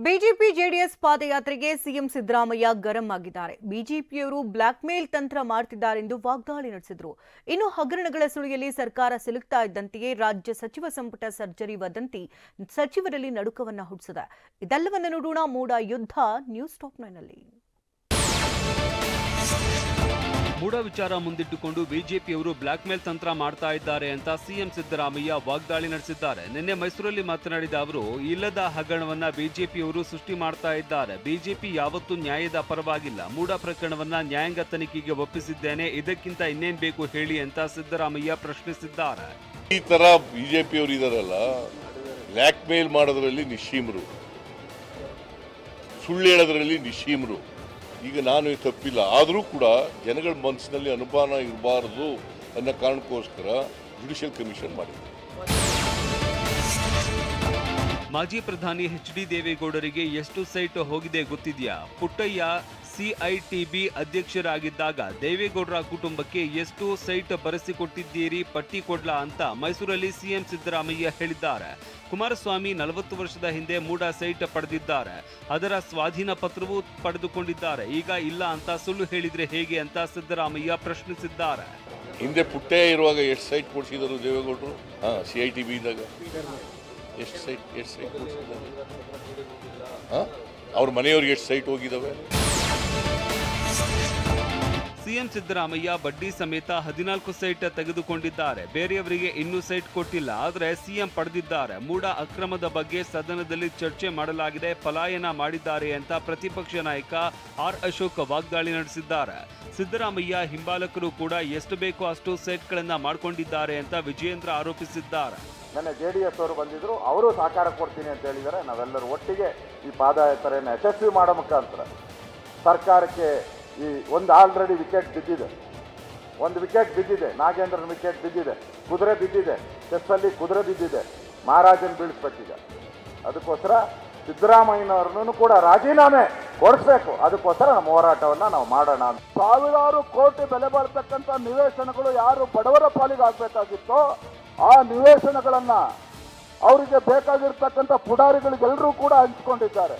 BJP JDS ಪಾದಯಾತ್ರೆಗೆ CM Siddaramaiah ಗರಂ ಆಗಿದ್ದಾರೆ. ಬಿಜೆಪಿಯವರು black mail ತಂತ್ರ ಮಾಡ್ತಿದ್ದಾರೆಂದು ವಾಗ್ದಾಳಿ ನಡೆಸಿದರು. ಇನ್ನು ಹಗರಣಗಳ ಸುಳಿಯಲ್ಲಿ ಸರ್ಕಾರ ಸಿಲುಕ್ತಾ ಇದ್ದಂತೆಯೇ ರಾಜ್ಯ ಸಚಿವ ಸಂಪುಟ ಸರ್ಜರಿ ವದಂತಿ ಸಚಿವರಲ್ಲಿ ನಡುಕವನ್ನ ಹುಟ್ಟಿಸಿದೆ. ಇದೆಲ್ಲವನ್ನ ನೋಡೋಣ ಮೂಡ ಯುದ್ಧ ನ್ಯೂಸ್ ಟಾಪ್ 9 ನಲ್ಲಿ. ಮೂಡ ವಿಚಾರ ಮುಂದಿಟ್ಟುಕೊಂಡು ಬಿಜೆಪಿಯವರು ಬ್ಲಾಕ್ ಮೇಲ್ ತಂತ್ರ ಮಾಡ್ತಾ ಇದ್ದಾರೆ ಅಂತ ಸಿಎಂ ಸಿದ್ದರಾಮಯ್ಯ ವಾಗ್ದಾಳಿ ನಡೆಸಿದ್ದಾರೆ. ನಿನ್ನೆ ಮೈಸೂರಲ್ಲಿ ಮಾತನಾಡಿದ ಅವರು, ಇಲ್ಲದ ಹಗರಣವನ್ನ ಬಿಜೆಪಿಯವರು ಸೃಷ್ಟಿ ಮಾಡ್ತಾ ಇದ್ದಾರೆ. ಬಿಜೆಪಿ ಯಾವತ್ತೂ ನ್ಯಾಯದ ಪರವಾಗಿಲ್ಲ. ಮೂಡ ಪ್ರಕರಣವನ್ನ ನ್ಯಾಯಾಂಗ ತನಿಖೆಗೆ ಒಪ್ಪಿಸಿದ್ದೇನೆ. ಇದಕ್ಕಿಂತ ಇನ್ನೇನ್ ಬೇಕು ಹೇಳಿ ಅಂತ ಸಿದ್ದರಾಮಯ್ಯ ಪ್ರಶ್ನಿಸಿದ್ದಾರೆ. ಈ ತರ ಬಿಜೆಪಿಯವರು ಇದಾರಲ್ಲ, ಬ್ಲಾಕ್ ಮೇಲ್ ಮಾಡೋದ್ರಲ್ಲಿ ನಿಶ್ಚೀಮರು, ಸುಳ್ಳು ಹೇಳೋದ್ರಲ್ಲಿ ನಿಶ್ಚೀಮರು. ಈಗ ನಾನು ತಪ್ಪಿಲ್ಲ, ಆದರೂ ಕೂಡ ಜನಗಳ ಮನಸ್ಸಿನಲ್ಲಿ ಅನುಮಾನ ಇರಬಾರದು ಅನ್ನೋ ಕಾರಣಕ್ಕೋಸ್ಕರ ಜುಡಿಷಿಯಲ್ ಕಮಿಷನ್ ಮಾಡಿದೆ. ಮಾಜಿ ಪ್ರಧಾನಿ ಎಚ್.ಡಿ. ದೇವೇಗೌಡರಿಗೆ ಎಷ್ಟು ಸೈಟ್ ಹೋಗಿದೆ ಗೊತ್ತಿದೆಯಾ? ಪುಟ್ಟಯ್ಯ ಸಿಐಟಿಬಿ ಅಧ್ಯಕ್ಷರಾಗಿದ್ದಾಗ ದೇವೇಗೌಡರ ಕುಟುಂಬಕ್ಕೆ ಎಷ್ಟು ಸೈಟ್ ಬರೆಸಿಕೊಟ್ಟಿದ್ದೀರಿ, ಪಟ್ಟಿ ಕೊಡ್ಲಾ ಅಂತ ಮೈಸೂರಲ್ಲಿ ಸಿಎಂ ಸಿದ್ದರಾಮಯ್ಯ ಹೇಳಿದ್ದಾರೆ. ಕುಮಾರಸ್ವಾಮಿ 40 ವರ್ಷದ ಹಿಂದೆ ಮೂಡ ಸೈಟ್ ಪಡೆದಿದ್ದಾರೆ. ಅದರ ಸ್ವಾಧೀನ ಪತ್ರವೂ ಪಡೆದುಕೊಂಡಿದ್ದಾರೆ. ಈಗ ಇಲ್ಲ ಅಂತ ಸುಳ್ಳು ಹೇಳಿದ್ರೆ ಹೇಗೆ ಅಂತ ಸಿದ್ದರಾಮಯ್ಯ ಪ್ರಶ್ನಿಸಿದ್ದಾರೆ. ಹಿಂದೆ ಪುಟ್ಟಯ್ಯ ಇರುವಾಗ ಎಷ್ಟು ಸೈಟ್ ಕೊಡಿಸಿದರು ದೇವೇಗೌಡರು? ಸಿಐಟಿಬಿ ಇದ್ದಾಗ ಎಷ್ಟು ಸೈಟ್ ಕೊಡಿಸಿದ್ದಾರೆ? ಅವ್ರ ಮನೆಯವ್ರಿಗೆ ಎಷ್ಟು ಸೈಟ್ ಹೋಗಿದ್ದಾವೆ? ಸಿಎಂ ಸಿದ್ದರಾಮಯ್ಯ ಬಡ್ಡಿ ಸಮೇತ 14 ಸೈಟ್ ತೆಗೆದುಕೊಂಡಿದ್ದಾರೆ. ಬೇರೆಯವರಿಗೆ ಇನ್ನೂ ಸೈಟ್ ಕೊಟ್ಟಿಲ್ಲ, ಆದರೆ ಸಿಎಂ ಪಡೆದಿದ್ದಾರೆ. ಮೂಡ ಅಕ್ರಮದ ಬಗ್ಗೆ ಸದನದಲ್ಲಿ ಚರ್ಚೆ ಮಾಡಲಾಗಿದೆ. ಪಲಾಯನ ಮಾಡಿದ್ದಾರೆ ಅಂತ ಪ್ರತಿಪಕ್ಷ ನಾಯಕ ಆರ್ ಅಶೋಕ್ ವಾಗ್ದಾಳಿ ನಡೆಸಿದ್ದಾರೆ. ಸಿದ್ದರಾಮಯ್ಯ ಹಿಂಬಾಲಕರು ಕೂಡ ಎಷ್ಟು ಬೇಕೋ ಅಷ್ಟು ಸೈಟ್ಗಳನ್ನ ಮಾಡಿಕೊಂಡಿದ್ದಾರೆ ಅಂತ ವಿಜಯೇಂದ್ರ ಆರೋಪಿಸಿದ್ದಾರೆ. ನನ್ನ ಜೆಡಿಎಸ್ ಅವರು ಬಂದಿದ್ರು, ಅವರು ಸಹಕಾರ ಕೊಡ್ತೀನಿ ಅಂತ ಹೇಳಿದ್ದಾರೆ. ನಾವೆಲ್ಲರೂ ಒಟ್ಟಿಗೆ ಈ ಪಾದಯಾತ್ರೆಯನ್ನು ಯಶಸ್ವಿ ಮಾಡೋ ಮುಖಾಂತರ ಸರ್ಕಾರಕ್ಕೆ ಈ ಒಂದು ಆಲ್ರೆಡಿ ವಿಕೆಟ್ ಬಿದ್ದಿದೆ, ಒಂದು ವಿಕೆಟ್ ಬಿದ್ದಿದೆ, ನಾಗೇಂದ್ರನ ವಿಕೆಟ್ ಬಿದ್ದಿದೆ, ಕುದುರೆ ಬಿದ್ದಿದೆ, ಚೆಸ್ಸಲ್ಲಿ ಕುದುರೆ ಬಿದ್ದಿದೆ, ಮಹಾರಾಜನ ಬೀಳಿಸ್ಬೇಕೀಗ. ಅದಕ್ಕೋಸ್ಕರ ಸಿದ್ದರಾಮಯ್ಯನವ್ರನ್ನೂ ಕೂಡ ರಾಜೀನಾಮೆ ಕೊಡಿಸ್ಬೇಕು. ಅದಕ್ಕೋಸ್ಕರ ನಮ್ಮ ಹೋರಾಟವನ್ನು ನಾವು ಮಾಡೋಣ. ಸಾವಿರಾರು ಕೋಟಿ ಬೆಲೆ ಬಾಳ್ತಕ್ಕಂಥ ನಿವೇಶನಗಳು ಯಾರು ಬಡವರ ಪಾಲಿಗೆ ಆಗಬೇಕಾಗಿತ್ತೋ ಆ ನಿವೇಶನಗಳನ್ನು ಅವರಿಗೆ ಬೇಕಾಗಿರ್ತಕ್ಕಂಥ ಪುಡಾರಿಗಳಿಗೆಲ್ಲರೂ ಕೂಡ ಹಂಚಿಕೊಂಡಿದ್ದಾರೆ.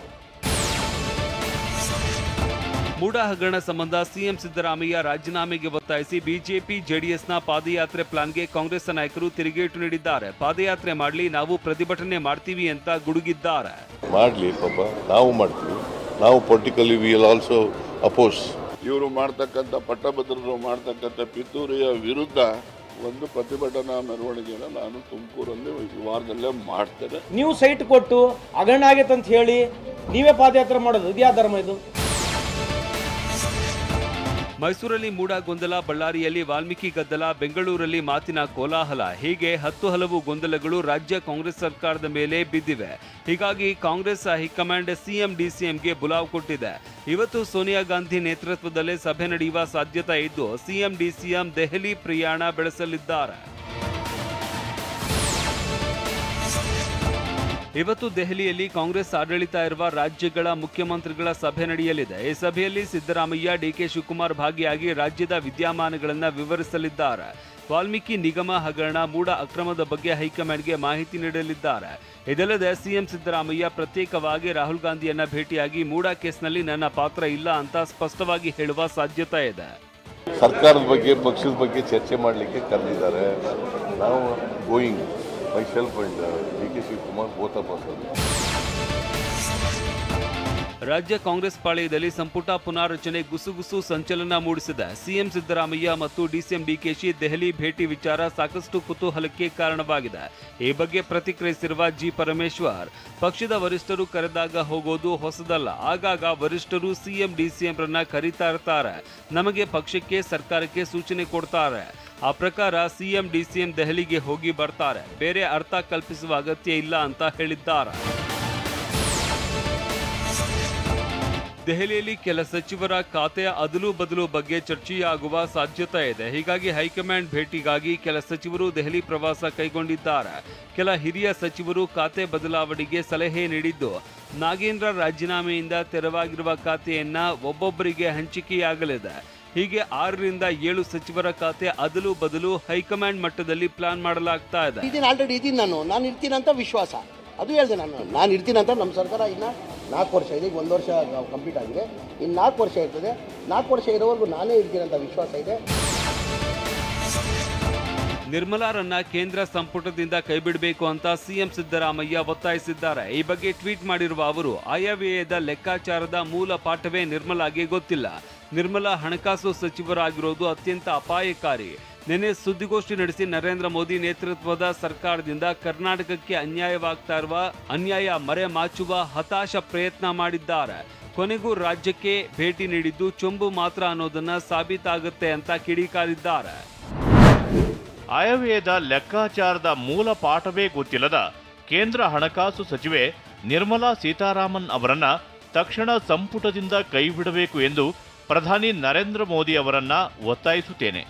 ಮೂಡ ಹಗರಣ ಸಂಬಂಧ ಸಿಎಂ ಸಿದ್ದರಾಮಯ್ಯ ರಾಜೀನಾಮೆಗೆ ಒತ್ತಾಯಿಸಿ ಬಿಜೆಪಿ ಜೆಡಿಎಸ್ನ ಪಾದಯಾತ್ರೆ ಪ್ಲಾನ್ಗೆ ಕಾಂಗ್ರೆಸ್ ನಾಯಕರು ತಿರುಗೇಟು ನೀಡಿದ್ದಾರೆ. ಪಾದಯಾತ್ರೆ ಮಾಡಲಿ, ನಾವು ಪ್ರತಿಭಟನೆ ಮಾಡ್ತೀವಿ ಅಂತ ಗುಡುಗಿದ್ದಾರೆ. ಮಾಡಲಿ ಪಾಪ, ನಾವು ಮಾಡ್ತೀವಿ. ನಾವು politically we will also oppose. ಇವರು ಮಾಡ್ತಕ್ಕಂಥ ಪಟ್ಟಭದ್ರರು ಮಾಡ್ತಕ್ಕಂಥ ಪಿತೂರಿಯ ವಿರುದ್ಧ ಒಂದು ಪ್ರತಿಭಟನಾ ಮೆರವಣಿಗೆಯನ್ನು ನಾನು ತುಮಕೂರಲ್ಲಿ ವಾರದಲ್ಲೇ ಮಾಡ್ತೇನೆ. ನೀವು ಸೈಟ್ ಕೊಟ್ಟು ಹಗರಣ ಆಗೈತೆ ಅಂತ ಹೇಳಿ ನೀವೇ ಪಾದಯಾತ್ರೆ ಮಾಡೋದು ಇದ್ಯಾ ಧರ್ಮ ಇದು? ಮೈಸೂರಲ್ಲಿ ಮೂಡ ಗೊಂದಲ, ಬಳ್ಳಾರಿಯಲ್ಲಿ ವಾಲ್ಮೀಕಿ ಗದ್ದಲ, ಬೆಂಗಳೂರಲ್ಲಿ ಮಾತಿನ ಕೋಲಾಹಲ, ಹೀಗೆ 10 ಹಲವು ಗೊಂದಲಗಳು ರಾಜ್ಯ ಕಾಂಗ್ರೆಸ್ ಸರ್ಕಾರದ ಮೇಲೆ ಬಿದ್ದಿವೆ. ಹೀಗಾಗಿ ಕಾಂಗ್ರೆಸ್ ಹೈಕಮಾಂಡ್ ಸಿಎಂ ಡಿಸಿಎಂಗೆ ಬುಲಾವ್ ಕೊಟ್ಟಿದೆ. ಇವತ್ತು ಸೋನಿಯಾ ಗಾಂಧಿ ನೇತೃತ್ವದಲ್ಲೇ ಸಭೆ ನಡೆಯುವ ಸಾಧ್ಯತೆ ಇದ್ದು ಸಿಎಂ ಡಿಸಿಎಂ ದೆಹಲಿ ಪ್ರಯಾಣ ಬೆಳೆಸಲಿದ್ದಾರೆ. ಇವತ್ತು ದೆಹಲಿಯಲ್ಲಿ ಕಾಂಗ್ರೆಸ್ ಆಡಳಿತ ಇರುವ ರಾಜ್ಯಗಳ ಮುಖ್ಯಮಂತ್ರಿಗಳ ಸಭೆ ನಡೆಯಲಿದೆ. ಈ ಸಭೆಯಲ್ಲಿ ಸಿದ್ದರಾಮಯ್ಯ, ಡಿಕೆ ಶಿವಕುಮಾರ್ ಭಾಗಿಯಾಗಿ ರಾಜ್ಯದ ವಿದ್ಯಮಾನಗಳನ್ನು ವಿವರಿಸಲಿದ್ದಾರೆ. ವಾಲ್ಮೀಕಿ ನಿಗಮ ಹಗರಣ, ಮೂಡ ಅಕ್ರಮದ ಬಗ್ಗೆ ಹೈಕಮಾಂಡ್ಗೆ ಮಾಹಿತಿ ನೀಡಲಿದ್ದಾರೆ. ಇದಲ್ಲದೆ ಸಿಎಂ ಸಿದ್ದರಾಮಯ್ಯ ಪ್ರತ್ಯೇಕವಾಗಿ ರಾಹುಲ್ ಗಾಂಧಿಯನ್ನ ಭೇಟಿಯಾಗಿ ಮೂಡ ಕೇಸ್ನಲ್ಲಿ ನನ್ನ ಪಾತ್ರ ಇಲ್ಲ ಅಂತ ಸ್ಪಷ್ಟವಾಗಿ ಹೇಳುವ ಸಾಧ್ಯತೆ ಇದೆ. ಸರ್ಕಾರದ ಬಗ್ಗೆ, ಪಕ್ಷದ ಬಗ್ಗೆ ಚರ್ಚೆ ಮಾಡಲಿಕ್ಕೆ ಕರೆದಿದ್ದಾರೆ. ನಾವು going myself and DK Shivakumar both of us. ರಾಜ್ಯ ಕಾಂಗ್ರೆಸ್ ಪಾಳೆಯದಲ್ಲಿ ಸಂಪುಟ ಪುನಾರಚನೆ ಗುಸುಗುಸು ಸಂಚಲನ ಮೂಡಿಸಿದೆ. ಸಿಎಂ ಸಿದ್ದರಾಮಯ್ಯ ಮತ್ತು ಡಿಸಿಎಂ ಡಿಕೆಶಿ ದೆಹಲಿ ಭೇಟಿ ವಿಚಾರ ಸಾಕಷ್ಟು ಕುತೂಹಲಕ್ಕೆ ಕಾರಣವಾಗಿದೆ. ಈ ಬಗ್ಗೆ ಪ್ರತಿಕ್ರಿಯಿಸಿರುವ ಜಿ ಪರಮೇಶ್ವರ್, ಪಕ್ಷದ ವರಿಷ್ಠರು ಕರೆದಾಗ ಹೋಗೋದು ಹೊಸದಲ್ಲ. ಆಗಾಗ ವರಿಷ್ಠರು ಸಿಎಂ ಡಿಸಿಎಂರನ್ನ ಕರೀತಾ ಇರ್ತಾರೆ. ನಮಗೆ ಪಕ್ಷಕ್ಕೆ, ಸರ್ಕಾರಕ್ಕೆ ಸೂಚನೆ ಕೊಡ್ತಾರೆ. ಆ ಪ್ರಕಾರ ಸಿಎಂ ಡಿಸಿಎಂ ದೆಹಲಿಗೆ ಹೋಗಿ ಬರ್ತಾರೆ. ಬೇರೆ ಅರ್ಥ ಕಲ್ಪಿಸುವ ಅಗತ್ಯ ಇಲ್ಲ ಅಂತ ಹೇಳಿದ್ದಾರೆ. ದೆಹಲಿಯಲ್ಲಿ ಕೆಲ ಸಚಿವರ ಖಾತೆಯ ಅದಲು ಬದಲು ಬಗ್ಗೆ ಚರ್ಚೆಯಾಗುವ ಸಾಧ್ಯತೆ ಇದೆ. ಹೀಗಾಗಿ ಹೈಕಮಾಂಡ್ ಭೇಟಿಗಾಗಿ ಕೆಲ ಸಚಿವರು ದೆಹಲಿ ಪ್ರವಾಸ ಕೈಗೊಂಡಿದ್ದಾರೆ. ಕೆಲ ಹಿರಿಯ ಸಚಿವರು ಖಾತೆ ಬದಲಾವಣೆಗೆ ಸಲಹೆ ನೀಡಿದ್ದು, ನಾಗೇಂದ್ರ ರಾಜೀನಾಮೆಯಿಂದ ತೆರವಾಗಿರುವ ಖಾತೆಯನ್ನ ಒಬ್ಬೊಬ್ಬರಿಗೆ ಹಂಚಿಕೆಯಾಗಲಿದೆ. ಹೀಗೆ 6 ರಿಂದ 7 ಸಚಿವರ ಖಾತೆ ಅದಲು ಬದಲು ಹೈಕಮಾಂಡ್ ಮಟ್ಟದಲ್ಲಿ ಪ್ಲಾನ್ ಮಾಡಲಾಗ್ತಾ ಇದೆ. ಆಲ್ರೆಡಿ ನಾನು ಇರ್ತೀನಿ ಅಂತ ವಿಶ್ವಾಸ. ಅದು ಹೇಳಿದೆ ನಾನು ಇರ್ತೀನಿ ಅಂತ. ನಮ್ಮ ಸರ್ಕಾರ ಇನ್ನು 4 ವರ್ಷ ಇದೆ, ಈಗ 1 ವರ್ಷ ಕಂಪ್ಲೀಟ್ ಆಗಿದೆ, ಇನ್ನು 4 ವರ್ಷ ಇರ್ತದೆ. 4 ವರ್ಷ ಇರೋವರೆಗೂ ನಾನೇ ಇರ್ತೀನಿ ಅಂತ ವಿಶ್ವಾಸ ಇದೆ. ನಿರ್ಮಲಾರನ್ನ ಕೇಂದ್ರ ಸಂಪುಟದಿಂದ ಕೈಬಿಡಬೇಕು ಅಂತ ಸಿಎಂ ಸಿದ್ದರಾಮಯ್ಯ ಒತ್ತಾಯಿಸಿದ್ದಾರೆ. ಈ ಬಗ್ಗೆ ಟ್ವೀಟ್ ಮಾಡಿರುವ ಅವರು, ಆಯವ್ಯಯದ ಲೆಕ್ಕಾಚಾರದ ಮೂಲ ಪಾಠವೇ ನಿರ್ಮಲಾಗೆ ಗೊತ್ತಿಲ್ಲ. ನಿರ್ಮಲಾ ಹಣಕಾಸು ಸಚಿವರಾಗಿರೋದು ಅತ್ಯಂತ ಅಪಾಯಕಾರಿ. ನಿನ್ನೆ ಸುದ್ದಿಗೋಷ್ಠಿ ನಡೆಸಿ ನರೇಂದ್ರ ಮೋದಿ ನೇತೃತ್ವದ ಸರ್ಕಾರದಿಂದ ಕರ್ನಾಟಕಕ್ಕೆ ಅನ್ಯಾಯವಾಗ್ತಾ ಇರುವ ಅನ್ಯಾಯ ಮರೆಮಾಚುವ ಹತಾಶ ಪ್ರಯತ್ನ ಮಾಡಿದ್ದಾರೆ. ಕೊನೆಗೂ ರಾಜ್ಯಕ್ಕೆ ಭೇಟಿ ನೀಡಿದ್ದು ಚೊಂಬು ಮಾತ್ರ ಅನ್ನೋದನ್ನ ಸಾಬೀತಾಗುತ್ತೆ ಅಂತ ಕಿಡಿಕಾರಿದ್ದಾರೆ. ಆಯವ್ಯಯದ ಲೆಕ್ಕಾಚಾರದ ಮೂಲ ಪಾಠವೇ ಗೊತ್ತಿಲ್ಲದ ಕೇಂದ್ರ ಹಣಕಾಸು ಸಚಿವೆ ನಿರ್ಮಲಾ ಸೀತಾರಾಮನ್ ಅವರನ್ನ ತಕ್ಷಣ ಸಂಪುಟದಿಂದ ಕೈಬಿಡಬೇಕು ಎಂದು ಪ್ರಧಾನಿ ನರೇಂದ್ರ ಮೋದಿ ಅವರನ್ನ ಒತ್ತಾಯಿಸುತ್ತೇನೆ.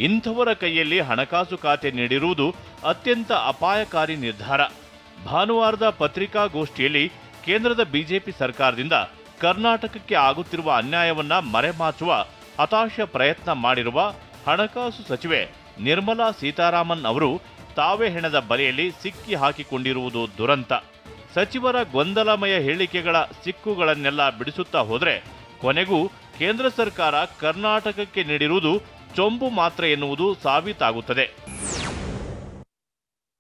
ಇಂಥವರ ಕೈಯಲ್ಲಿ ಹಣಕಾಸು ಖಾತೆ ನೀಡಿರುವುದು ಅತ್ಯಂತ ಅಪಾಯಕಾರಿ ನಿರ್ಧಾರ. ಭಾನುವಾರದ ಪತ್ರಿಕಾಗೋಷ್ಠಿಯಲ್ಲಿ ಕೇಂದ್ರದ ಬಿಜೆಪಿ ಸರ್ಕಾರದಿಂದ ಕರ್ನಾಟಕಕ್ಕೆ ಆಗುತ್ತಿರುವ ಅನ್ಯಾಯವನ್ನ ಮರೆಮಾಚುವ ಹತಾಶ ಪ್ರಯತ್ನ ಮಾಡಿರುವ ಹಣಕಾಸು ಸಚಿವೆ ನಿರ್ಮಲಾ ಸೀತಾರಾಮನ್ ಅವರು ತಾವೇ ಹೆಣದ ಬಲೆಯಲ್ಲಿ ಸಿಕ್ಕಿ ಹಾಕಿಕೊಂಡಿರುವುದು ದುರಂತ. ಸಚಿವರ ಗೊಂದಲಮಯ ಹೇಳಿಕೆಗಳ ಸಿಕ್ಕುಗಳನ್ನೆಲ್ಲ ಬಿಡಿಸುತ್ತಾ ಹೋದರೆ ಕೊನೆಗೂ ಕೇಂದ್ರ ಸರ್ಕಾರ ಕರ್ನಾಟಕಕ್ಕೆ ನೀಡಿರುವುದು ಚೊಂಬು ಮಾತ್ರ ಎನ್ನುವುದು ಸಾಬೀತಾಗುತ್ತದೆ.